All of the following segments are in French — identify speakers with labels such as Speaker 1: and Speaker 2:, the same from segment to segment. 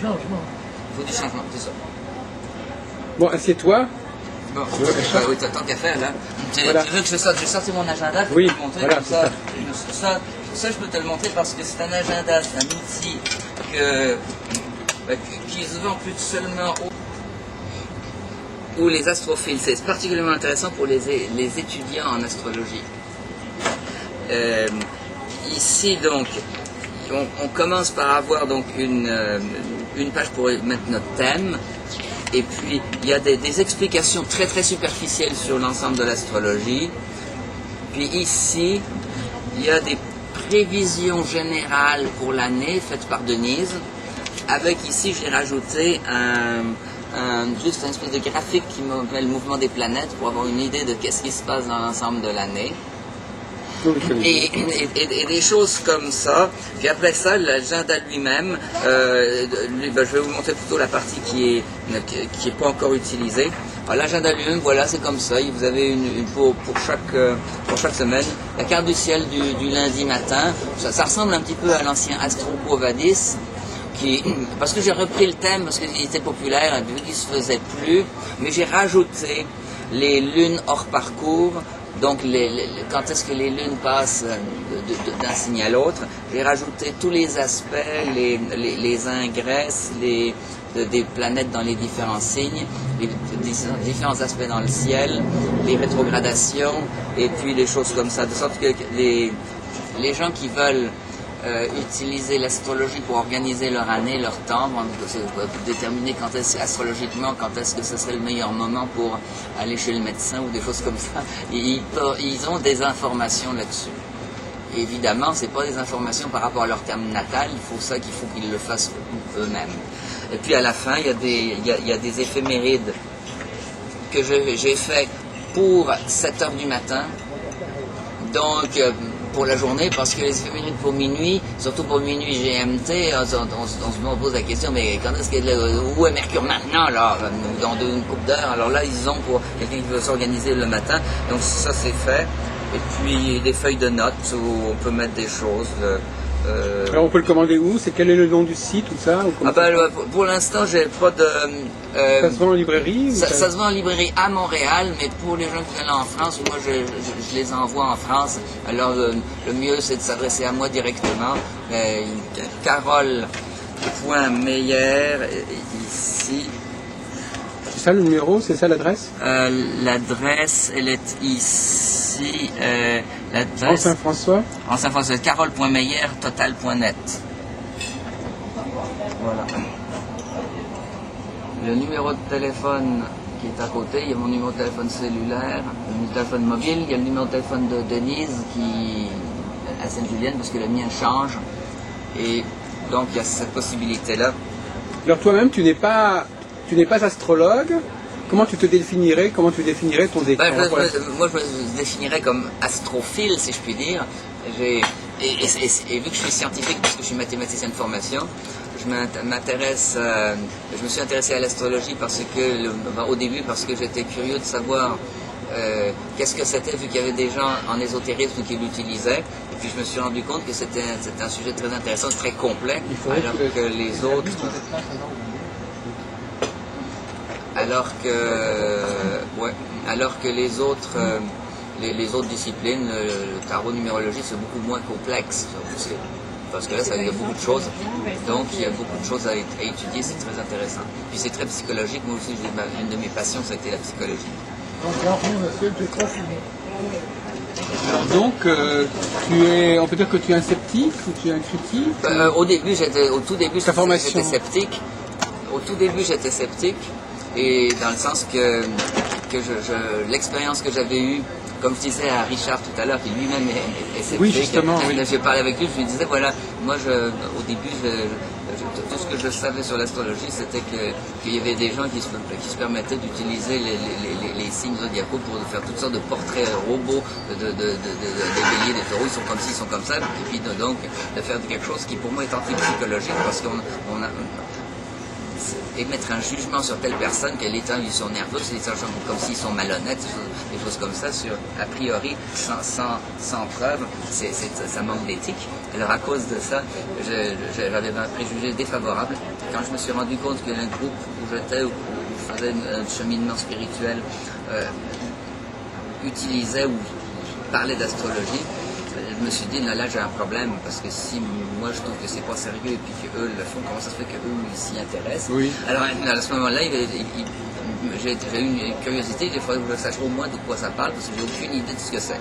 Speaker 1: changement.
Speaker 2: Il faut du changement, c'est ça.
Speaker 3: Bon, assieds-toi.
Speaker 2: Bon, oui, t'as tant qu'à faire là.
Speaker 3: Voilà.
Speaker 2: Tu veux que je sorte? J'ai sorti mon agenda, je peux
Speaker 3: Oui,
Speaker 2: te le montrer
Speaker 3: voilà,
Speaker 2: comme ça. Ça, je peux te le montrer parce que c'est un agenda, c'est un outil qui se vend plus seulement où les astrophiles. C'est particulièrement intéressant pour les étudiants en astrologie. Ici donc, on commence par avoir donc une page pour mettre notre thème. Et puis, il y a des explications très très superficielles sur l'ensemble de l'astrologie. Puis ici, il y a des prévisions générales pour l'année faites par Denise. Avec ici, j'ai rajouté juste une espèce de graphique qui met le mouvement des planètes pour avoir une idée de qu'est-ce qui se passe dans l'ensemble de l'année. Et des choses comme ça. Puis après ça, l'agenda lui-même, je vais vous montrer plutôt la partie qui est pas encore utilisée. Alors l'agenda lui-même, voilà, c'est comme ça. Vous avez une pour chaque semaine. La carte du ciel du lundi matin, ça ressemble un petit peu à l'ancien Astro Quo Vadis, parce que j'ai repris le thème, parce qu'il était populaire, et vu qu'il se faisait plus, mais j'ai rajouté les lunes hors parcours. Donc, quand est-ce que les lunes passent d'un signe à l'autre, j'ai rajouté tous les aspects, les ingresses, des planètes dans les différents signes, les différents aspects dans le ciel, les rétrogradations, et puis les choses comme ça. De sorte que les gens qui veulent utiliser l'astrologie pour organiser leur année, leur temps, pour déterminer astrologiquement quand est-ce que ce serait le meilleur moment pour aller chez le médecin ou des choses comme ça. Ils ont des informations là-dessus. Évidemment, c'est pas des informations par rapport à leur terme natal, il faut qu'ils le fassent eux-mêmes. Et puis à la fin, il y a des éphémérides que j'ai fait pour 7 heures du matin. Donc, pour la journée, parce que les éphémérides pour minuit, surtout pour minuit GMT, on se pose la question, mais quand est-ce où est Mercure maintenant, là, dans une couple d'heures? Alors là, ils ont pour quelqu'un qui veut s'organiser le matin, donc ça c'est fait. Et puis des feuilles de notes où on peut mettre des choses.
Speaker 3: Alors on peut le commander où? Quel est le nom du site, tout ça?
Speaker 2: Pour l'instant, j'ai pas de...
Speaker 3: ça se vend en librairie?
Speaker 2: Ça se vend en librairie à Montréal, mais pour les gens qui viennent en France, moi je les envoie en France. Alors le mieux c'est de s'adresser à moi directement. Carole.meyer ici.
Speaker 3: C'est ça le numéro? C'est ça l'adresse?
Speaker 2: L'adresse, elle est ici.
Speaker 3: En Saint-François?
Speaker 2: En Saint-François, carole.meyer, total.net. Voilà. Le numéro de téléphone qui est à côté, il y a mon numéro de téléphone cellulaire, le numéro de téléphone mobile, il y a le numéro de téléphone de Denise qui à Sainte-Julienne parce que le mien change. Et donc il y a cette possibilité-là.
Speaker 3: Alors toi-même, tu n'es pas astrologue. Comment tu te définirais? Comment tu définirais ton décor?
Speaker 2: Moi, je me définirais comme astrophile, si je puis dire. Et vu que je suis scientifique, parce que je suis mathématicien de formation, je me suis intéressé à l'astrologie au début parce que j'étais curieux de savoir qu'est-ce que c'était, vu qu'il y avait des gens en ésotérisme qui l'utilisaient. Et puis je me suis rendu compte que c'était un sujet très intéressant, très complet, alors que les autres... Alors que les autres disciplines, le tarot, numérologie, c'est beaucoup moins complexe. Parce que là, il y a beaucoup de choses. Donc, il y a beaucoup de choses à étudier, c'est très intéressant. Puis c'est très psychologique. Moi aussi, une de mes passions, ça a été la psychologie.
Speaker 3: Donc, on peut dire que tu es un sceptique ou tu es un critique?
Speaker 2: Au tout début, j'étais sceptique. Au tout début, j'étais sceptique. Et dans le sens que l'expérience que j'avais eue, comme je disais à Richard tout à l'heure, qui lui-même est sceptique.
Speaker 3: Oui, justement. Oui.
Speaker 2: J'ai parlé avec lui, je lui disais, voilà, moi, au début, tout ce que je savais sur l'astrologie, c'était qu'il y avait des gens qui se permettaient d'utiliser les signes zodiacaux pour faire toutes sortes de portraits robots des béliers, des taureaux, ils sont comme ci, ils sont comme ça, et puis donc de faire quelque chose qui pour moi est anti-psychologique, parce qu'on a émettre un jugement sur telle personne, qu'elle est ils sont nerveux, comme s'ils sont malhonnêtes, des choses comme ça, a priori, sans preuve, ça manque d'éthique. Alors à cause de ça, j'avais un préjugé défavorable quand je me suis rendu compte qu'il y a un groupe où j'étais, où je faisais un cheminement spirituel, utilisait ou parlait d'astrologie, je me suis dit, là j'ai un problème, parce que si moi je trouve que c'est pas sérieux et puis qu'eux le font, comment ça se fait qu'eux ils s'y intéressent?
Speaker 3: Oui.
Speaker 2: Alors à ce moment-là, j'ai eu une curiosité, il faudrait que je sache au moins de quoi ça parle, parce que j'ai aucune idée de ce que c'est.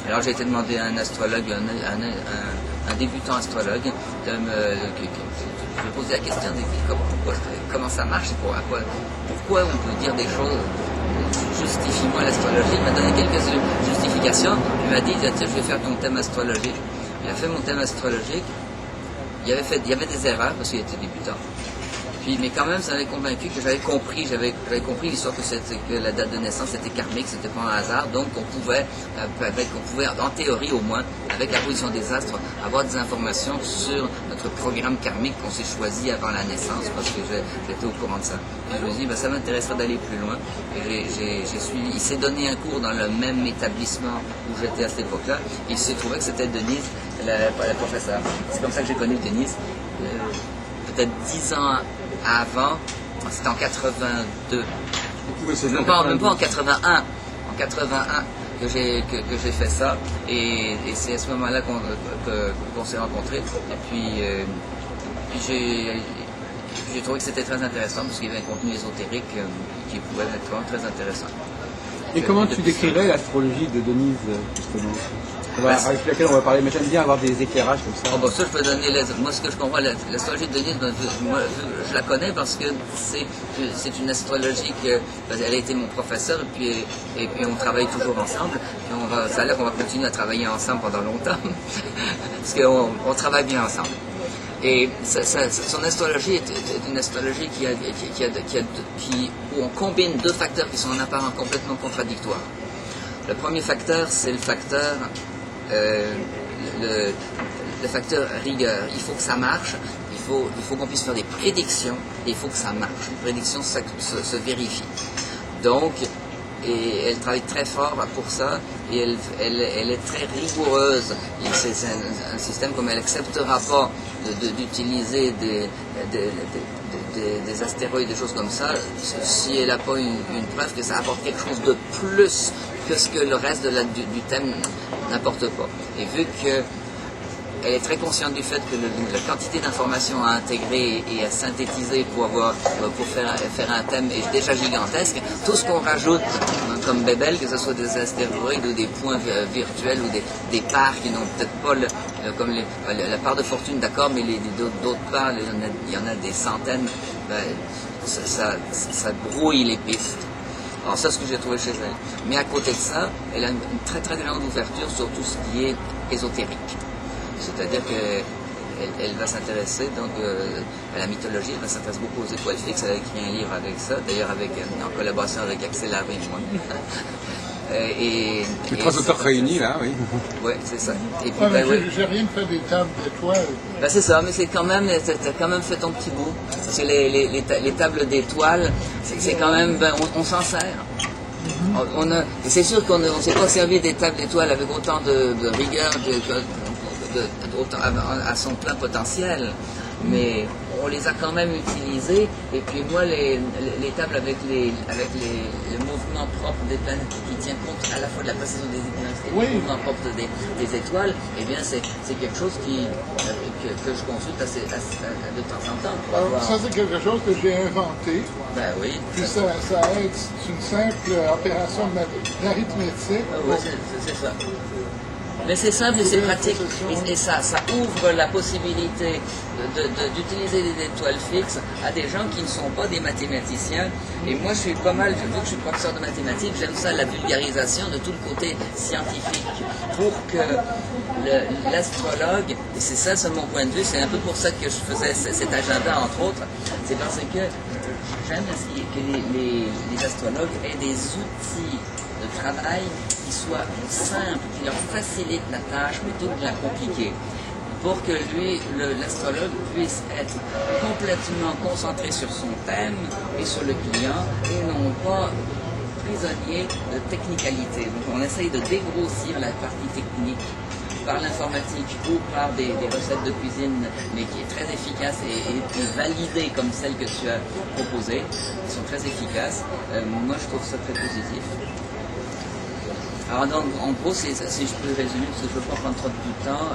Speaker 2: Alors j'ai été demandé à un astrologue, un débutant astrologue, de me poser la question de comment ça marche, pourquoi on peut dire des choses. Justifie-moi l'astrologie. Il m'a donné quelques justifications. Il m'a dit, tiens, je vais faire ton thème astrologique. Il a fait mon thème astrologique. Il y avait des erreurs parce qu'il était débutant. Puis, mais quand même, ça m'avait convaincu que j'avais compris l'histoire que la date de naissance était karmique, c'était pas un hasard. Donc, on pouvait, en théorie au moins, avec la position des astres, avoir des informations sur notre programme karmique qu'on s'est choisi avant la naissance, parce que j'étais au courant de ça. Et je me suis dit, ça m'intéresserait d'aller plus loin. Et il s'est donné un cours dans le même établissement où j'étais à cette époque-là. Et il s'est trouvé que c'était Denise, la professeure. C'est comme ça que j'ai connu Denise. Peut-être 10 ans avant, c'était en 82. Même pas en 81. En 81 que j'ai fait ça. Et c'est à ce moment-là qu'on s'est rencontrés. Et puis j'ai trouvé que c'était très intéressant parce qu'il y avait un contenu ésotérique qui pouvait être vraiment très intéressant.
Speaker 3: Et comment tu décrirais l'astrologie de Denise, justement, avec laquelle on va parler? Mais j'aime bien avoir des éclairages comme ça.
Speaker 2: Oh, bon, ça, je peux donner moi, ce que je comprends, l'astrologie de Denise, moi, je la connais parce que c'est une astrologie elle a été mon professeur et puis on travaille toujours ensemble. Et ça a l'air qu'on va continuer à travailler ensemble pendant longtemps parce qu'on travaille bien ensemble. Et son astrologie est une astrologie où on combine deux facteurs qui sont en apparence complètement contradictoires. Le premier facteur, c'est le facteur le facteur rigueur. Il faut que ça marche, il faut qu'on puisse faire des prédictions, et il faut que ça marche. Les prédictions se vérifient. Donc, et elle travaille très fort pour ça, et elle est très rigoureuse. C'est un système comme elle n'acceptera pas d'utiliser des astéroïdes, des choses comme ça, si elle n'a pas une preuve que ça apporte quelque chose de plus que ce que le reste du thème n'apporte pas. Et vu qu'elle est très consciente du fait que la quantité d'informations à intégrer et à synthétiser pour faire un thème est déjà gigantesque, tout ce qu'on rajoute comme bébelle, que ce soit des astéroïdes ou des points virtuels ou des parts qui n'ont peut-être pas comme la part de fortune, d'accord, mais d'autres parts, il y en a des centaines, ça brouille les pistes. Alors ça, c'est ce que j'ai trouvé chez elle. Mais à côté de ça, elle a une très très grande ouverture sur tout ce qui est ésotérique. C'est-à-dire qu'elle va s'intéresser donc à la mythologie, elle va s'intéresser beaucoup aux étoiles fixes, elle a écrit un livre avec ça, d'ailleurs en collaboration avec Axel Harvey et moi.
Speaker 3: Les trois auteurs réunis là, oui.
Speaker 2: Oui, c'est ça. Et puis,
Speaker 1: j'ai rien fait des tables d'étoiles.
Speaker 2: C'est ça, mais t'as quand même fait ton petit bout. Parce que les tables d'étoiles, c'est quand même, on s'en sert. C'est sûr qu'on ne s'est pas servi des tables d'étoiles avec autant de rigueur à son plein potentiel, mais on les a quand même utilisées. Et puis moi, les tables avec les mouvements propres des planètes qui tient compte à la fois de la précision des éclipses et des mouvements propres des étoiles, eh bien c'est quelque chose que je consulte de temps en temps.
Speaker 1: Alors, ça, c'est quelque chose que j'ai inventé.
Speaker 2: Ben oui.
Speaker 1: Puis ça aide, c'est une simple opération d'arithmétique.
Speaker 2: Oui, c'est ça. Mais c'est simple et c'est pratique. Et ça ouvre la possibilité d'utiliser des étoiles fixes à des gens qui ne sont pas des mathématiciens. Et moi, je suis pas mal, vu que je suis professeur de mathématiques, j'aime ça, la vulgarisation de tout le côté scientifique. Pour que l'astrologue, et c'est mon point de vue, c'est un peu pour ça que je faisais cet agenda, entre autres, c'est parce que j'aime que les astrologues aient des outils de travail qui soient simples, qui leur facilitent la tâche plutôt que de la compliquer, pour que l'astrologue puisse être complètement concentré sur son thème et sur le client et non pas prisonnier de technicalité. Donc on essaye de dégrossir la partie technique par l'informatique ou par des recettes de cuisine, mais qui est très efficace et validée comme celle que tu as proposée, qui sont très efficaces, moi je trouve ça très positif. Alors donc, en gros, si je peux résumer, parce que je ne veux pas prendre trop de temps,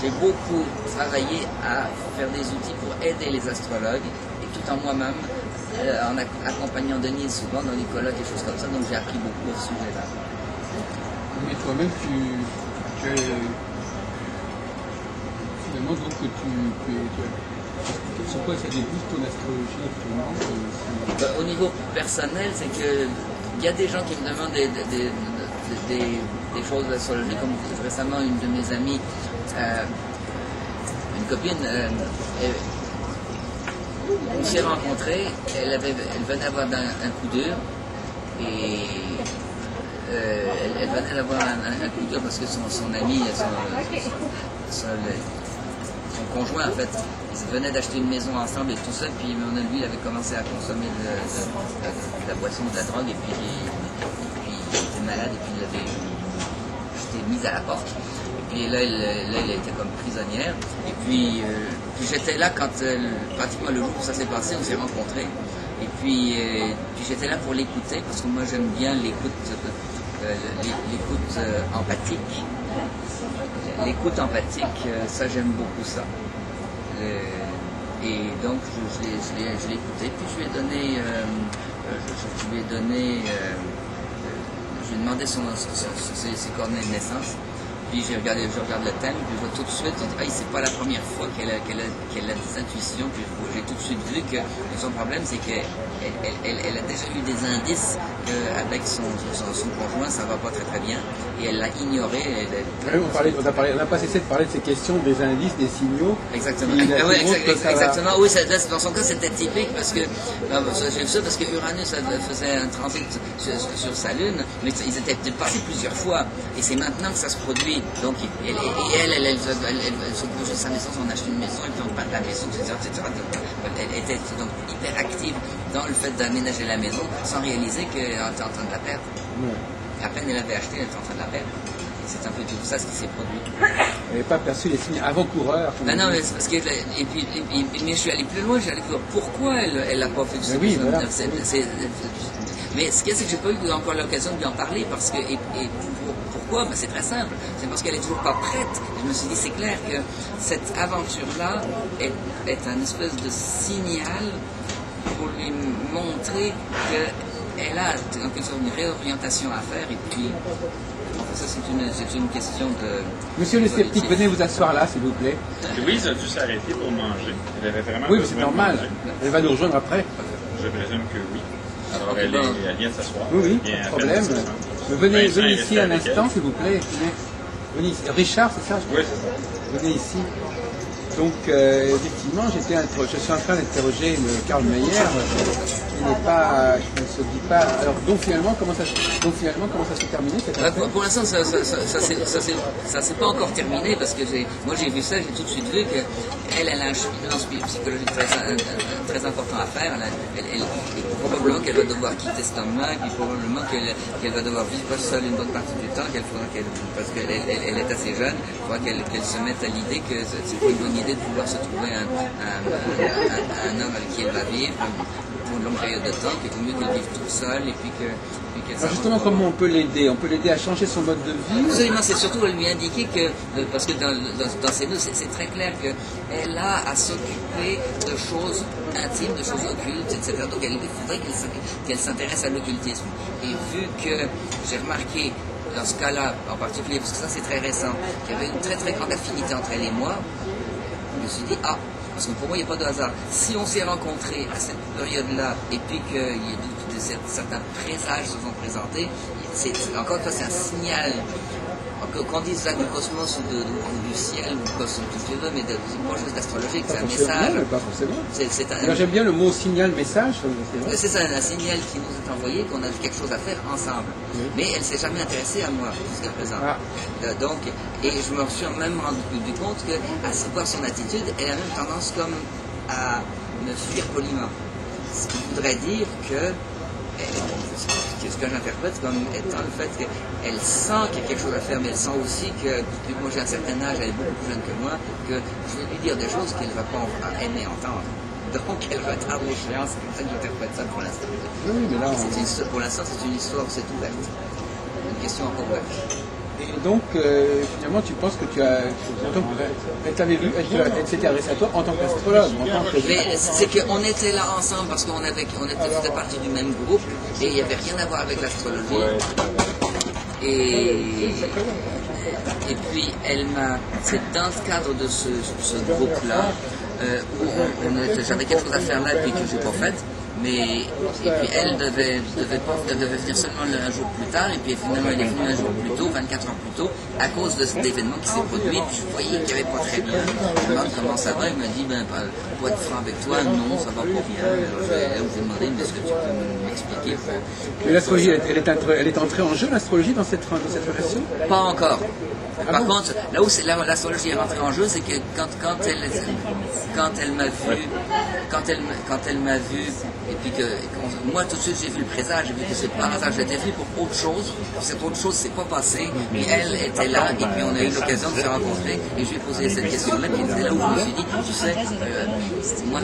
Speaker 2: j'ai beaucoup travaillé à faire des outils pour aider les astrologues, et tout en moi-même, en accompagnant Denise souvent dans les colloques et choses comme ça, donc j'ai appris beaucoup à ce sujet-là.
Speaker 3: Mais toi-même, tu es finalement, donc sur quoi ça débute ton astrologie actuellement?
Speaker 2: Au niveau personnel, c'est que il y a des gens qui me demandent des choses d'astrologie, comme récemment une de mes amies, une copine, on s'est rencontrés, elle venait avoir un coup dur, et elle venait d'avoir un coup dur parce que son ami, son conjoint en fait, ils venaient d'acheter une maison ensemble et tout ça, puis lui il avait commencé à consommer de la boisson, de la drogue, et puis il était malade, et puis j'étais mise à la porte. Et puis là, elle était comme prisonnière. Et puis j'étais là quand, pratiquement le jour où ça s'est passé, on s'est rencontrés. Et puis j'étais là pour l'écouter, parce que moi j'aime bien l'écoute empathique. L'écoute empathique, ça j'aime beaucoup ça. Et donc je l'ai écouté, puis je lui ai demandé ses coordonnées de naissance. Puis je regarde le thème, puis je vois tout de suite, c'est pas la première fois qu'elle a des intuitions, puis j'ai tout de suite vu que son problème, c'est qu'elle a déjà eu des indices qu'avec son conjoint, ça va pas très très bien, et elle l'a ignoré.
Speaker 3: On n'a pas cessé de parler de ces questions, des indices, des signaux.
Speaker 2: Exactement. Exactement. Oui, dans son cas, c'était typique, parce que, j'ai vu ça parce que Uranus faisait un transit sur sa lune, mais ils étaient passés plusieurs fois, et c'est maintenant que ça se produit. Donc, elle se bougeait sa maison, on achetait une maison, et puis on parle de la maison, etc. Elle était donc hyper active dans le fait d'aménager la maison, sans réaliser qu'elle était en train de la perdre. Ouais. À peine elle avait acheté, elle était en train de la perdre. Et c'est un peu tout ça ce qui s'est produit.
Speaker 3: Elle n'avait pas perçu les signes avant-coureurs.
Speaker 2: Non, mais c'est parce que. Mais je suis allé plus loin, j'allais voir pourquoi elle n'a pas fait ça.
Speaker 3: Oui, voilà.
Speaker 2: Mais ce qu'il y a, c'est que je n'ai pas eu encore l'occasion de lui en parler, parce que. Pourquoi? Ben, c'est très simple. C'est parce qu'elle n'est toujours pas prête. Je me suis dit, c'est clair que cette aventure-là est un espèce de signal pour lui montrer qu'elle a en quelque sorte une réorientation à faire. Et puis, ça, c'est une question de...
Speaker 3: Monsieur le sceptique, venez vous asseoir là, s'il vous plaît.
Speaker 4: Louise a dû s'arrêter pour manger. Elle avait vraiment
Speaker 3: oui, c'est normal. Elle va nous rejoindre après.
Speaker 4: Je présume que oui. Alors, elle vient de s'asseoir.
Speaker 3: Oui, pas de problème. Venez ici un instant, s'il vous plaît. Venez ici. Richard, c'est ça?
Speaker 4: Oui, c'est ça.
Speaker 3: Venez ici. Donc, effectivement, je suis en train d'interroger Karl Mayer, qui n'est pas, je ne se dis pas. Alors, donc finalement, comment ça s'est terminé cette affaire?
Speaker 2: Pour l'instant, ça s'est pas encore terminé, parce que moi j'ai vu ça, j'ai tout de suite vu qu'elle a un cheminement psychologique très important à faire. Probablement qu'elle va devoir quitter cet homme-là, puis probablement qu'elle va devoir vivre seule une bonne partie du temps, parce qu'elle est assez jeune. Il faudra qu'elle se mette à l'idée que c'est pas une bonne idée de pouvoir se trouver un homme avec qui elle va vivre pour une longue période de temps, qu'il vaut mieux qu'elle vive toute seule, et puis qu'elle
Speaker 3: alors justement, comment on peut l'aider? On peut l'aider à changer son mode de vie?
Speaker 2: Absolument, c'est surtout lui indiquer que, parce que dans ces deux, c'est très clair qu'elle a à s'occuper de choses intimes, de choses occultes, etc. Donc il faudrait qu'elle s'intéresse à l'occultisme. Et vu que j'ai remarqué, dans ce cas-là en particulier, parce que ça c'est très récent, qu'il y avait une très très grande affinité entre elle et moi, je me suis dit, parce que pour moi il n'y a pas de hasard. Si on s'est rencontrés à cette période-là, et puis que certains présages se sont présentés, encore une fois c'est un signal, qu'on dise ça du cosmos ou du ciel, ou du cosmos, tout ce que tu veux, mais c'est pas juste astrologique, c'est un message.
Speaker 3: Pas forcément. J'aime bien le mot signal-message.
Speaker 2: C'est ça, un signal qui nous est envoyé, qu'on a quelque chose à faire ensemble. Oui. Mais elle ne s'est jamais intéressée à moi jusqu'à présent. Donc, et je me suis même rendu compte qu'à voir son attitude, elle a même tendance comme à me fuir poliment. Ce qui voudrait dire que ce que j'interprète comme étant le fait qu'elle sent qu'il y a quelque chose à faire, mais elle sent aussi que, vu que moi j'ai un certain âge, elle est beaucoup plus jeune que moi, que je vais lui dire des choses qu'elle ne va pas aimer entendre. Donc elle retarde l'échéance, c'est comme ça que j'interprète ça pour l'instant.
Speaker 3: Oui, mais là,
Speaker 2: Pour l'instant, c'est une histoire, c'est ouverte. Une question encore ouverte.
Speaker 3: Et donc, finalement, tu penses que tu as... Elle t'avait vu, elle s'était adressée à toi en tant qu'astrologue, en tant que...
Speaker 2: Mais c'est qu'on était là ensemble parce qu'on faisait partie du même groupe et il n'y avait rien à voir avec l'astrologie. Et puis, c'est dans le cadre de ce groupe-là où j'avais quelque chose à faire là et puis que je n'ai pas fait. Et puis elle devait venir seulement un jour plus tard, et puis finalement elle est venue un jour plus tôt, 24 heures plus tôt, à cause de cet événement qui s'est produit. Puis je voyais qu'il n'y avait pas très bien. Je me demande comment ça va, il m'a dit, pour être franc avec toi, non, ça va pas bien. Alors je lui ai demandé, mais est-ce que tu peux m'expliquer?
Speaker 3: Et l'astrologie, elle est entrée en jeu, l'astrologie, dans cette relation?
Speaker 2: Pas encore. Par contre, là où l'astrologie est rentrée en jeu, c'est que quand elle m'a vu, et puis que moi tout de suite j'ai vu le présage, j'ai vu que c'est par hasard, je l'étais vu pour autre chose, cette autre chose s'est pas passée, mais elle était là, et puis on a eu l'occasion de se rencontrer, et je lui ai posé cette question-là, puis c'est là où je me suis dit, tu sais, moi,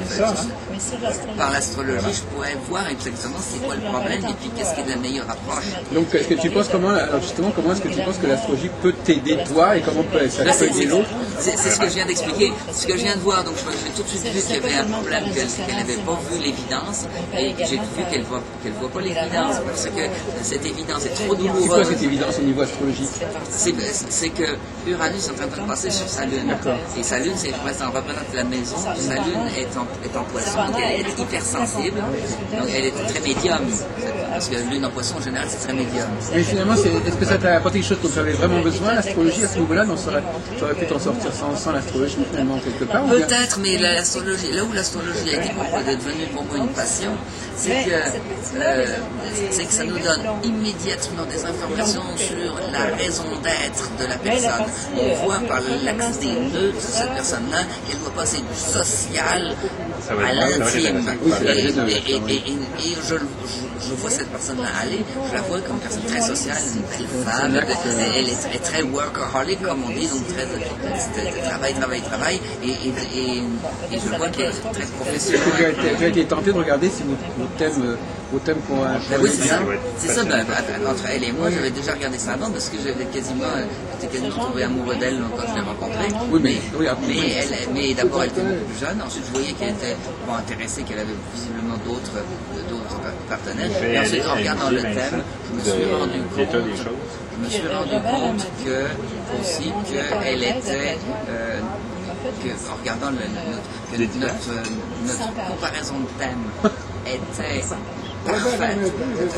Speaker 2: par l'astrologie, je pourrais voir exactement c'est quoi le problème, et puis qu'est-ce qui est la meilleure approche.
Speaker 3: Donc, est-ce que tu penses comment est-ce que tu penses que l'astrologie peut t'aider toi, et comment ça peut aider l'autre?
Speaker 2: C'est ce que je viens d'expliquer, ce que je viens de voir, donc j'ai tout de suite vu qu'il y avait un problème, qu'elle n'avait pas vu l'évidence, et j'ai vu qu'elle voit pas l'évidence, parce que cette évidence est trop douloureuse.
Speaker 3: C'est quoi cette évidence au niveau astrologique?
Speaker 2: C'est que Uranus est en train de passer sur sa lune, et sa lune, ça représente la maison, sa lune est en poisson, donc elle est hypersensible, donc elle est très médium, parce que lune en poisson en général c'est très médium.
Speaker 3: Mais finalement, est-ce que ça t'a apporté quelque chose dont tu avais vraiment besoin, l'astrologie, à ce niveau-là? Tu aurais pu t'en sortir sans l'astrologie, finalement, quelque part?
Speaker 2: Peut-être, mais l'astrologie, là où l'astrologie est devenue pour moi une passion, c'est que ça nous donne immédiatement des informations sur la raison d'être de la personne. On voit par l'axe des nœuds de cette personne-là qu'elle doit passer du social à l'intime. Et je vois cette personne-là aller, je la vois comme une personne très sociale, une belle femme, elle est très workaholic, comme on dit, donc très travail, et je vois qu'elle est très professionnelle.
Speaker 3: Tu as été tenté de regarder si vos thèmes
Speaker 2: coïncident. C'est ça, entre elle et moi, j'avais déjà regardé ça avant parce que j'étais quasiment tombé amoureux d'elle quand je l'ai rencontrée. Mais d'abord elle était beaucoup plus jeune, ensuite je voyais qu'elle était intéressée, qu'elle avait visiblement d'autres partenaires. Et ensuite en regardant le thème, je me suis rendu compte qu'elle était, en regardant notre comparaison de thème était parfaite.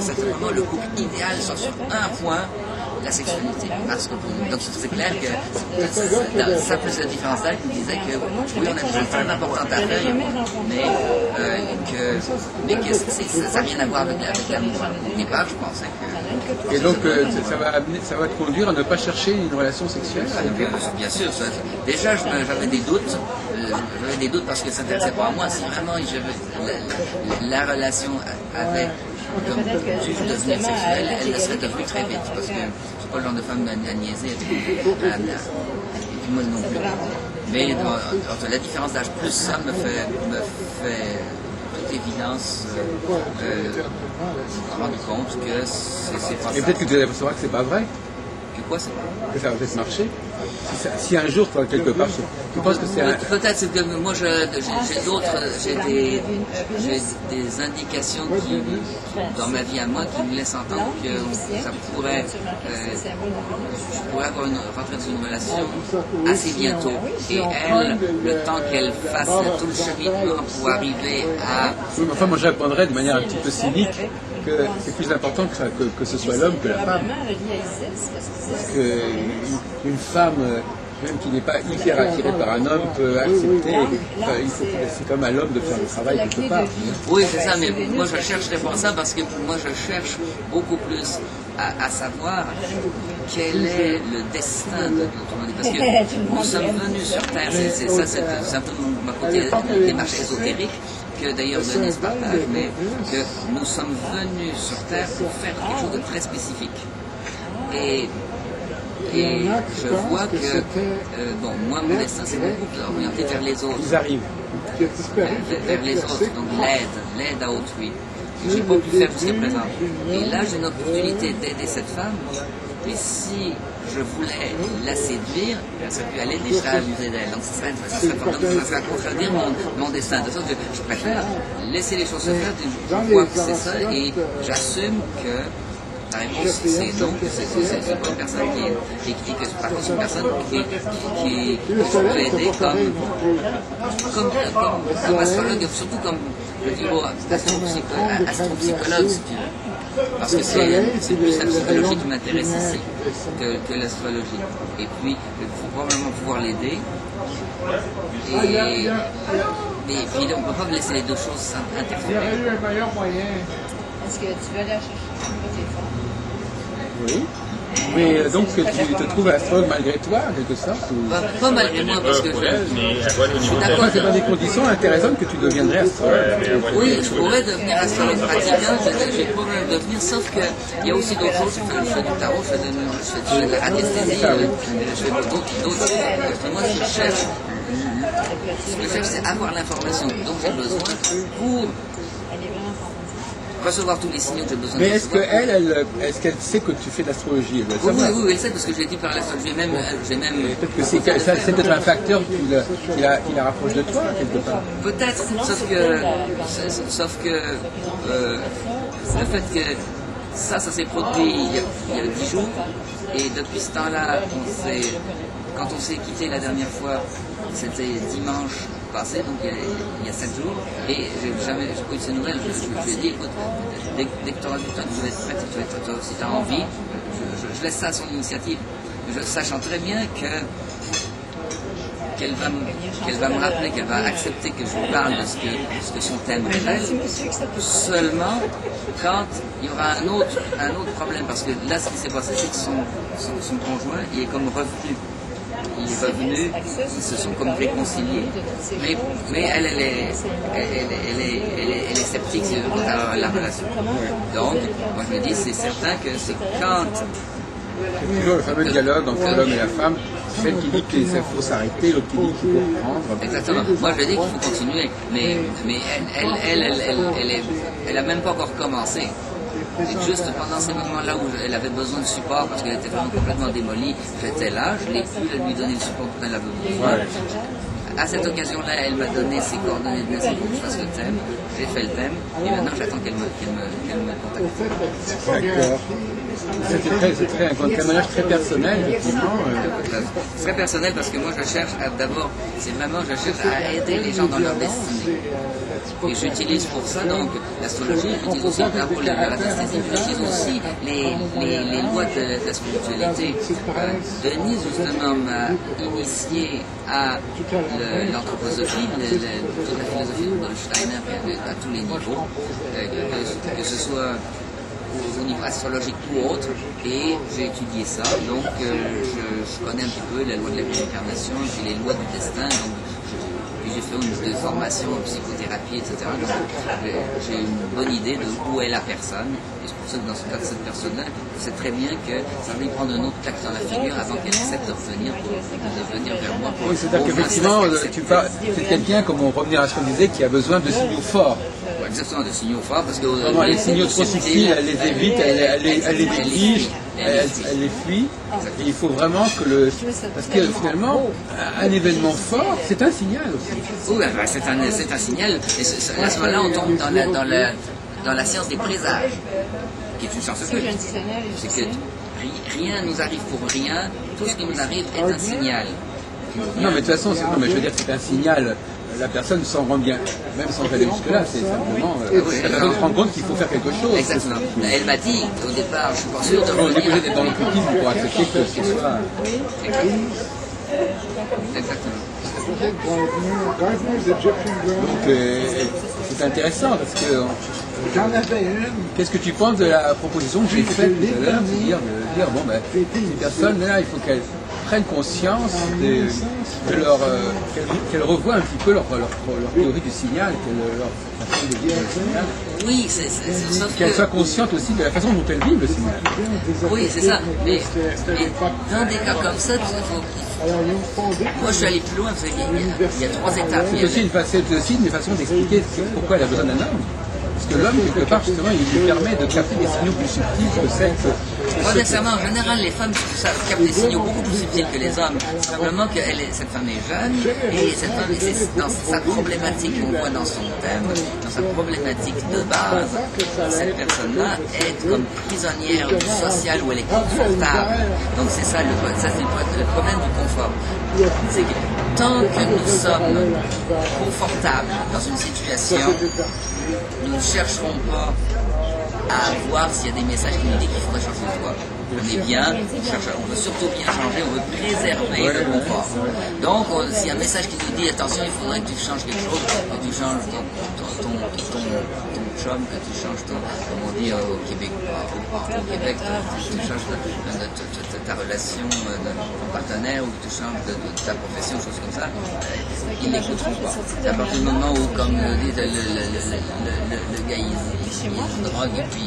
Speaker 2: C'était vraiment le couple idéal sur un point, la sexualité. Parce que, donc c'est clair que ça plus la différence d'âge qui disait que oui, on a des choses très importantes à faire, mais que ça n'a rien à voir avec l'amour. Au départ, je pensais que...
Speaker 3: Et donc, ça va te conduire à ne pas chercher une relation sexuelle?
Speaker 2: Bien sûr. Déjà, j'avais des doutes. J'avais des doutes parce que ça n'intéressait pas à moi. Si vraiment la relation avait comme dû devenir sexuelle, elle le serait devenue très vite. Parce que je ne suis pas le genre de femme à niaiser. Et puis moi non plus. Mais entre la différence d'âge plus ça me fait toute évidence rendre compte que c'est pas ça.
Speaker 3: Et peut-être que tu vas savoir que c'est pas vrai.
Speaker 2: Que quoi c'est pas?
Speaker 3: Que ça va peut-être marcher. Si un jour, toi, quelque part, tu penses que c'est un...
Speaker 2: Peut-être, c'est que moi, j'ai des indications dans ma vie à moi qui me laissent entendre que ça pourrait, je pourrais rentrer dans une relation assez bientôt. Et elle, le temps qu'elle fasse tout le cheminement pour arriver à...
Speaker 3: Oui, mais enfin, moi, je répondrais de manière un petit peu cynique que c'est plus important que ce soit l'homme que la femme. Parce qu'une femme, même qui n'est pas hyper attirée par un homme, peut accepter, c'est comme à l'homme de faire le travail quelque part.
Speaker 2: Oui, c'est ça, mais moi je chercherais pour ça parce que moi je cherche beaucoup plus à savoir quel est le destin de l'autre. Parce que nous sommes venus sur Terre, c'est un peu ma côté démarche ésotérique, que d'ailleurs Denise partage, mais que nous sommes venus sur Terre pour faire quelque chose de très spécifique. Et je vois que, bon, moi, mon destin, c'est beaucoup orienté vers les autres.
Speaker 3: Ils arrivent.
Speaker 2: Vers les autres, donc l'aide à autrui. Que j'ai pas pu faire jusqu'à présent. Et là, j'ai une opportunité d'aider cette femme. Et si je voulais la séduire, ça peut aller déjà abuser d'elle. Donc, ça serait contredire mon destin. De sorte que je préfère laisser les choses se faire. Je vois que c'est ça et j'assume que la réponse c'est non, que c'est pas une personne qui que par contre c'est une personne qui peut aider comme astrologue, surtout comme je dis astropsychologue si tu veux. Parce que c'est plus la psychologie qui m'intéresse ici que l'astrologie. Et puis il faut probablement pouvoir l'aider. Et puis on ne peut pas laisser les deux choses interférer.
Speaker 5: Est-ce que tu veux aller chercher un téléphone?
Speaker 3: Oui. Mais donc tu te trouves astrologue malgré toi, en quelque sorte ou...
Speaker 2: Pas malgré moi, parce que
Speaker 4: pour elle, mais elle voit le niveau.
Speaker 3: Enfin, c'est dans des conditions intéressantes que tu deviendrais astrologue.
Speaker 2: Oui, je pourrais devenir astrologue pratiquant, j'ai le problème de devenir, sauf qu'il y a aussi d'autres choses. Je fais du tarot, je fais de la radiesthésie, je fais d'autres choses. Moi, ce que je cherche, c'est avoir l'information dont j'ai besoin pour recevoir tous les signaux que j'ai besoin.
Speaker 3: Mais est-ce qu'elle sait que tu fais de l'astrologie?
Speaker 2: Oui, elle sait, parce que je l'ai dit par l'astrologie. J'ai même
Speaker 3: peut-être que c'est peut-être un facteur qui la rapproche de toi, quelque part.
Speaker 2: Peut-être, sauf que le fait que ça s'est produit il y a 10 jours, et depuis ce temps-là, quand on s'est quitté la dernière fois, c'était dimanche passé, donc il y a 7 jours, et j'ai pas eu de ces nouvelles. Je lui ai dit, écoute, dès que tu auras du temps, tu vas être prête, si tu as envie, je laisse ça à son initiative, sachant très bien qu'elle va me rappeler, qu'elle va accepter que je lui parle de ce que son thème révèle, seulement quand il y aura un autre problème, parce que là, ce qui s'est passé, c'est que son conjoint, il est comme revenu. Il est revenu, ils se sont comme réconciliés, mais elle est sceptique quant à la relation. Donc, moi je me dis, c'est certain que c'est quand...
Speaker 3: C'est toujours le fameux dialogue entre l'homme et la femme, celle qui dit qu'il faut s'arrêter, l'autre qui dit qu'il faut reprendre.
Speaker 2: Exactement. Moi je dis qu'il faut continuer, mais elle n'a même pas encore commencé. Et juste pendant ces moments-là où elle avait besoin de support parce qu'elle était vraiment complètement démolie, j'étais là, je l'ai pu lui donner le support dont elle avait besoin. Ouais. À cette occasion-là, elle m'a donné ses coordonnées de naissance pour que je fasse le thème. J'ai fait le thème et maintenant j'attends qu'elle me contacte.
Speaker 3: D'accord. C'est un témoignage très personnel, effectivement.
Speaker 2: Très personnel parce que moi je cherche je cherche à aider les gens dans leur destinée. Et j'utilise pour ça donc l'astrologie, j'utilise aussi le tarot, la radiesthésie, j'utilise aussi les lois de la spiritualité. Denise justement m'a initié à l'anthroposophie, toute la philosophie de Rudolf Steiner à tous les niveaux, que ce soit au niveau astrologique ou autre, et j'ai étudié ça, donc je connais un petit peu les lois de la réincarnation et les lois du destin, donc j'ai fait une formation en psychothérapie, etc. Donc j'ai une bonne idée de où est la personne, et c'est pour ça que dans ce cas de cette personne-là, je sais très bien que ça va lui prendre un autre claque dans la figure avant qu'elle accepte de venir vers moi.
Speaker 3: Oui, c'est-à-dire qu'effectivement, c'est quelqu'un, comme on revenir à ce qu'on disait, qui a besoin de signaux forts.
Speaker 2: Exactement, de signaux forts, parce que
Speaker 3: les signaux trop subtils, elle les évite, elle les néglige, elle les fuit. Et il faut vraiment que parce que finalement, un événement fort, c'est un signal aussi.
Speaker 2: Oui, c'est un signal. Et à ce moment-là, on tombe dans la science des présages, qui est une science occulte. C'est que rien ne nous arrive pour rien, tout ce qui nous arrive est un signal.
Speaker 3: Non, mais de toute façon, je veux dire, c'est un signal. La personne s'en rend bien, même sans aller jusque-là, c'est simplement la personne se rend compte qu'il faut faire quelque chose.
Speaker 2: Exactement. Elle m'a dit au départ, je suis pas sûr de
Speaker 3: revenir. On est obligé d'être dans l'occultisme pour accepter que ce soit.
Speaker 2: Exactement.
Speaker 3: Donc c'est intéressant parce que. Qu'est-ce que tu penses de la proposition que j'ai faite tout à l'heure, de dire bon ben ces personnes là, il faut qu'elles prennent conscience qu'elles revoient un petit peu leur théorie du signal, leur façon de vivre le signal.
Speaker 2: Oui, c'est sauf
Speaker 3: Qu'elles
Speaker 2: que...
Speaker 3: soient conscientes aussi de la façon dont elles vivent le signal.
Speaker 2: Oui, c'est ça. Mais dans des cas comme ça, moi je suis allé plus loin, parce qu'il y a 3 étapes.
Speaker 3: C'est aussi une façon d'expliquer pourquoi elle a besoin d'un homme. Parce que l'homme, quelque part, justement, il lui permet de capter des signaux plus subtils que celles que...
Speaker 2: Pas nécessairement. En général, les femmes captent des signaux beaucoup plus subtils que les hommes. Simplement que cette femme est jeune, et cette femme, c'est dans sa problématique qu'on voit dans son thème, dans sa problématique de base, cette personne-là est comme prisonnière du social où elle est confortable. Donc c'est ça, c'est le problème du confort. C'est que tant que nous sommes confortables dans une situation, nous ne chercherons pas à voir s'il y a des messages qui nous disent qu'il faudrait changer de voie. On est bien, on veut surtout bien changer, on veut préserver le confort. Donc, s'il y a un message qui nous dit attention, il faudrait que tu changes quelque chose, que tu changes ton chum, que tu changes comme on dit au Québec, tu changes ta relation de ton partenaire ou que tu changes de ta profession, choses comme ça, ils n'écouteront pas. C'est à partir du moment où, comme dit le gars, il se drogue et puis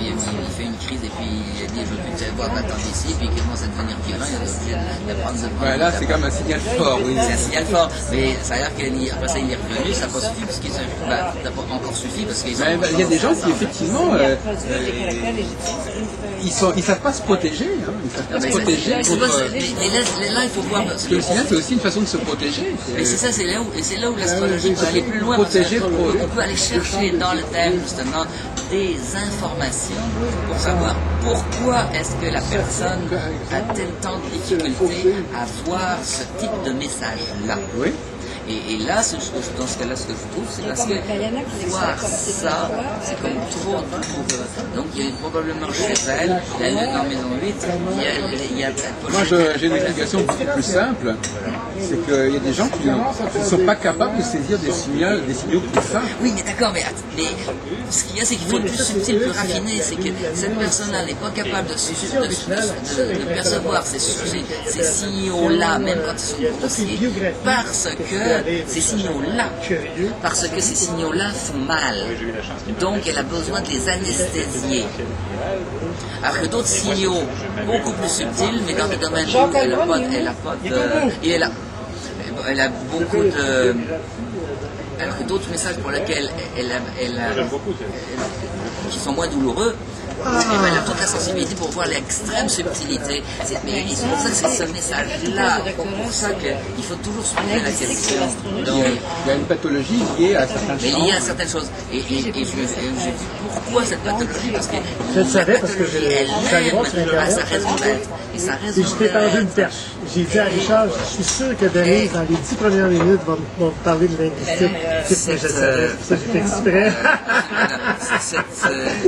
Speaker 2: il fait une crise et puis il dit je veux plus te voir d'attendre ici, puis il commence à devenir violent, il est obligé de prendre
Speaker 3: là c'est comme un signal fort, oui.
Speaker 2: C'est un signal fort, mais ça a l'air qu'après ça il est revenu, ça n'a pas suffi parce qu'il ça n'a pas encore suffi parce qu'ils
Speaker 3: il y a des gens qui effectivement ils savent pas se protéger, hein. Ils savent pas se protéger contre...
Speaker 2: Mais là il faut voir parce
Speaker 3: que le signal c'est aussi une façon de se protéger.
Speaker 2: Mais c'est ça, c'est là où l'astrologie peut aller plus loin.
Speaker 3: Protéger,
Speaker 2: on peut aller chercher dans le thème justement des informations pour savoir pourquoi est-ce que la personne a-t-elle tant de difficultés à voir ce type de message-là.
Speaker 3: Oui.
Speaker 2: Et là, dans ce cas-là, ce que je trouve, c'est parce que voir ça, c'est comme trop. Donc, il y a probablement chez elle, dans Maison 8, il y a
Speaker 3: moi, j'ai une explication beaucoup plus simple. C'est qu'il y a des gens qui ne sont pas capables de saisir des signaux plus fins.
Speaker 2: Oui, mais d'accord, mais ce qu'il y a, c'est qu'il faut être plus subtil, plus raffiné. C'est que cette personne-là n'est pas capable de percevoir ces signaux-là, même quand ils sont grossiers, parce que ces signaux-là font mal. Donc, elle a besoin de les anesthésier. Alors que d'autres signaux beaucoup plus subtils, mais dans des domaines où elle a beaucoup de... Alors que d'autres messages pour lesquels qui sont moins douloureux, elle a toute la sensibilité pour voir l'extrême subtilité. Mais c'est pour ça que c'est ce message-là, pour ça qu'il faut toujours se poser la question. Donc,
Speaker 3: il y a une pathologie liée à certaines choses.
Speaker 2: Liée à certaines choses. Et j'ai vu pourquoi cette pathologie, parce que
Speaker 6: je le savais parce que j'allais voir sur Internet.
Speaker 2: sa raison d'être. Et sa raison
Speaker 6: Et je t'ai tendu une perche. J'ai dit à Richard, je suis sûr que Denise, dans les 10 premières minutes, va me parler de linguistique. Je le savais, ça j'ai fait exprès.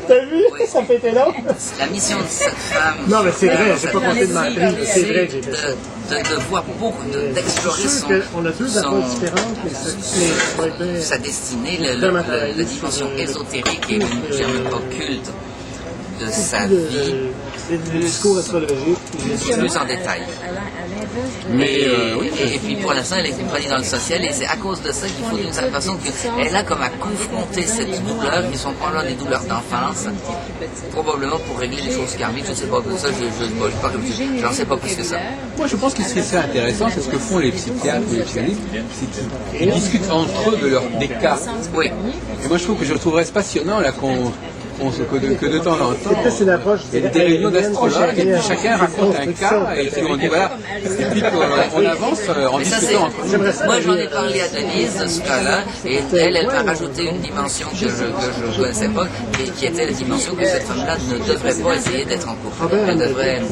Speaker 6: T'as vu?
Speaker 2: Oui.
Speaker 6: Ça fait été long.
Speaker 2: La mission de cette femme...
Speaker 6: Non, mais c'est vrai, j'ai pas compté de mentir. C'est vrai que j'ai fait ça.
Speaker 2: De voir beaucoup, d'explorer
Speaker 6: on a deux approches différentes, mais
Speaker 2: sa destinée, la dimension ésotérique et le occulte de sa vie.
Speaker 6: Le discours astrologique.
Speaker 2: Plus en détail. Et puis pour l'instant, elle a été prenue dans le social et c'est à cause de ça qu'il faut d'une certaine façon qu'elle a comme à confronter cette douleur, qui sont probablement des douleurs d'enfance, probablement pour régler les choses karmiques, je ne sais pas, ça je n'en sais pas plus que ça.
Speaker 3: Moi je pense que ce qui est intéressant, c'est ce que font les psychiatres ou les psychanalystes, c'est qu'ils discutent entre eux des cas.
Speaker 2: Oui.
Speaker 3: Et moi je trouve que je trouverais passionnant là que de temps en temps, il y a des réunions d'astrologues et puis chacun raconte un cas et puis on dit voilà, et puis on avance en discutant entre nous.
Speaker 2: Moi j'en ai parlé à Denise de ce cas-là et elle m'a rajouté une dimension que je ne connaissais pas, qui était la dimension que cette femme-là ne devrait pas essayer d'être en couple. Elle devrait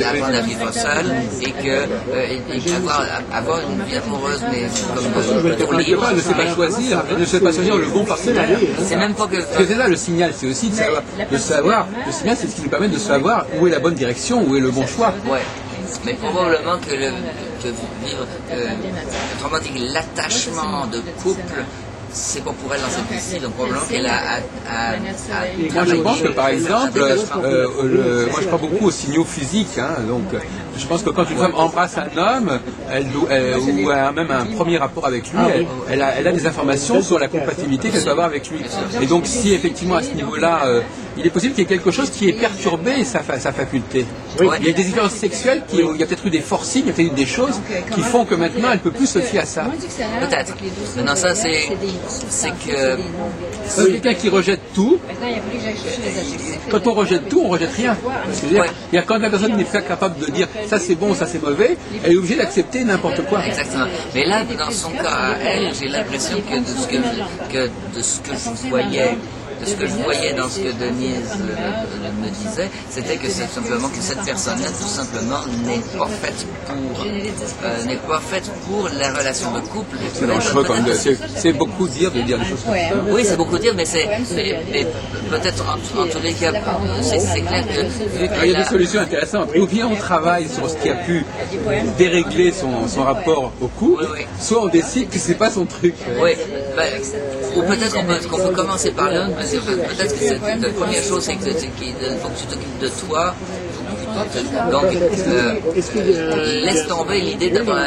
Speaker 2: apprendre à vivre seule et avoir une vie amoureuse, mais comme libre.
Speaker 3: Elle ne sait pas choisir, elle ne sait pas choisir le bon partenaire.
Speaker 2: C'est même pas que...
Speaker 3: C'est là le signal, c'est aussi de savoir. Le signal, c'est ce qui nous permet de savoir où est la bonne direction, où est le bon choix.
Speaker 2: Ouais, mais probablement autrement dit, l'attachement de couple, c'est bon pour elle dans cette vie-ci, donc probablement qu'elle a
Speaker 3: Moi, je pense que, par exemple, moi, je crois beaucoup aux signaux physiques. Hein, donc, je pense que quand une femme embrasse un homme, ou a même un premier rapport avec lui, elle a des informations sur la compatibilité qu'elle doit avoir avec lui. Et donc, si effectivement, à ce niveau-là, il est possible qu'il y ait quelque chose qui ait perturbé sa faculté.
Speaker 2: Oui.
Speaker 3: Il y a des expériences sexuelles, il y a peut-être eu des forcings, il y a peut-être eu des choses qui font que maintenant, elle ne peut plus se fier à ça.
Speaker 2: Peut-être. Maintenant, ça, c'est que...
Speaker 3: C'est quelqu'un qui rejette tout. Quand on rejette tout, on rejette rien. Il y a quand la personne n'est pas capable de dire ça c'est bon, ça c'est mauvais, elle est obligée d'accepter n'importe quoi.
Speaker 2: Exactement. Mais là, dans son cas à elle, j'ai l'impression que de ce que je voyais dans ce que Denise me disait, c'était que c'est simplement que cette personne-là, tout simplement, n'est pas faite pour la relation de couple.
Speaker 3: C'est dangereux quand même. C'est beaucoup dire de dire des choses comme ça.
Speaker 2: Oui, c'est beaucoup dire, mais peut-être en tous les cas, c'est clair que vu
Speaker 3: il y a des solutions intéressantes. Ou bien on travaille sur ce qui a pu dérégler son rapport au couple, soit on décide que c'est pas son truc.
Speaker 2: Oui, ou peut-être qu'on peut commencer par là. Peut-être que la première chose, c'est qu'il faut que tu t'occupes de toi. Donc, laisse tomber l'idée d'avoir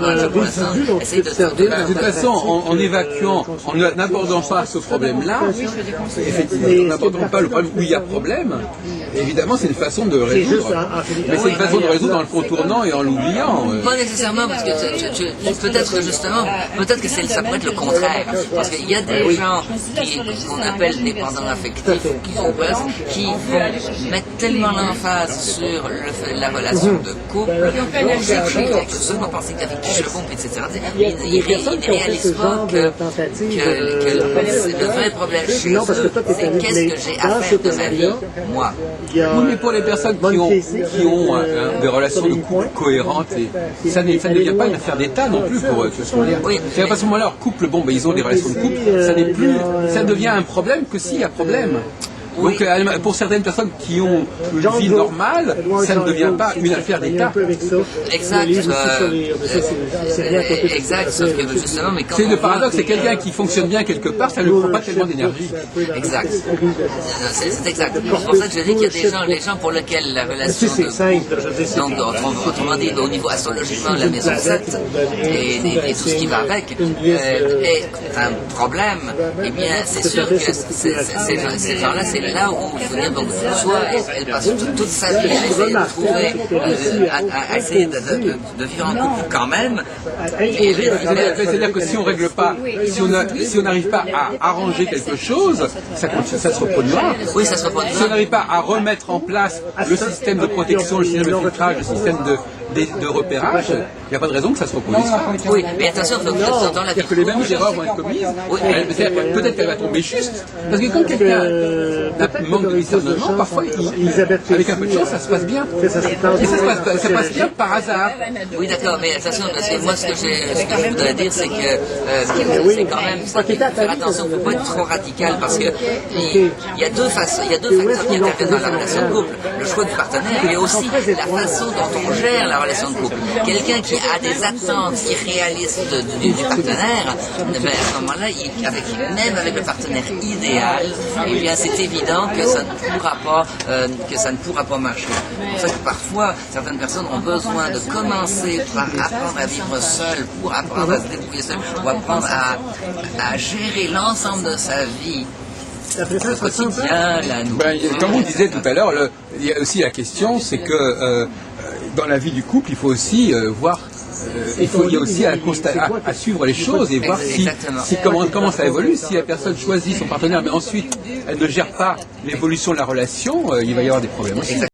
Speaker 2: un jeu pour l'instant. Essaye
Speaker 3: de toute façon, en évacuant, en n'abordant pas ce problème-là, effectivement, en n'abordant pas le problème où il y a problème, évidemment, c'est une façon de résoudre. Mais c'est une façon de résoudre en le contournant et en l'oubliant.
Speaker 2: Pas nécessairement, parce que peut-être justement, peut-être que ça pourrait être le contraire. Parce qu'il y a des gens qu'on appelle dépendants affectifs, qui vont mettre tellement l'emphase sur la relation de couple, seulement penser qu'avec qui je pompe, etc. Ils ne réalisent pas que le vrai problème chez eux, c'est qu'est-ce que j'ai à faire de ma vie, moi.
Speaker 3: Oui, mais pour les personnes qui ont des relations de couple cohérentes, ça ne devient pas une affaire d'État non plus pour se dire. C'est à ce moment-là, leur couple, ils ont des relations de couple, ça devient un problème que s'il y a problème. Donc, pour certaines personnes qui ont une vie normale, ça ne devient pas une affaire d'État.
Speaker 2: Exact. Exact. Sauf que justement, mais quand
Speaker 3: c'est le paradoxe, c'est quelqu'un qui fonctionne bien quelque part, ça ne lui prend pas tellement d'énergie.
Speaker 2: Exact. C'est exact. C'est pour ça que je dis qu'il y a les gens pour lesquels la relation de donc autrement dit, au niveau astrologiquement, la maison 7 et tout ce qui va avec est un problème. Eh bien, c'est sûr que ces gens-là, c'est là où il faut dire, donc, soit elle passe toute sa vie à essayer de trouver, à essayer de vivre en couple quand même.
Speaker 3: C'est-à-dire que si on règle pas, si on n'arrive pas à arranger quelque chose, ça se reproduira.
Speaker 2: Oui, ça se reproduira.
Speaker 3: Si on n'arrive pas à remettre en place le système de protection, le système de filtrage, le système de repérage, il n'y a pas de raison que ça se reproduise pas.
Speaker 2: Oui, mais attention, il faut que dans la vie.
Speaker 3: C'est-à-dire que les mêmes erreurs vont être commises. Peut-être qu'elle va tomber juste. Parce que quand quelqu'un manque de discernement, parfois, avec un peu de chance, ça se passe bien. Et ça passe bien par hasard.
Speaker 2: Oui, d'accord, mais attention, parce que moi, ce que je voudrais dire, c'est que c'est quand même, il faut faire attention, il ne faut pas être trop radical, parce que il y a deux facteurs qui interviennent dans la relation de couple. Le choix du partenaire, mais aussi la façon dont on gère la relation de couple. Quelqu'un qui a des attentes irréalistes du partenaire, ben à ce moment-là, même avec le partenaire idéal, eh bien, c'est évident que ça ne pourra pas marcher. C'est pour ça que parfois, certaines personnes ont besoin de commencer par apprendre à vivre seul, pour apprendre à se débrouiller seul, pour apprendre à gérer l'ensemble de sa vie. Le quotidien,
Speaker 3: comme on disait tout à l'heure, il y a aussi la question, c'est que dans la vie du couple, il faut aussi voir, il y a aussi à suivre les choses et voir comment ça évolue. Si la personne choisit son partenaire, mais ensuite elle ne gère pas l'évolution de la relation, il va y avoir des problèmes aussi.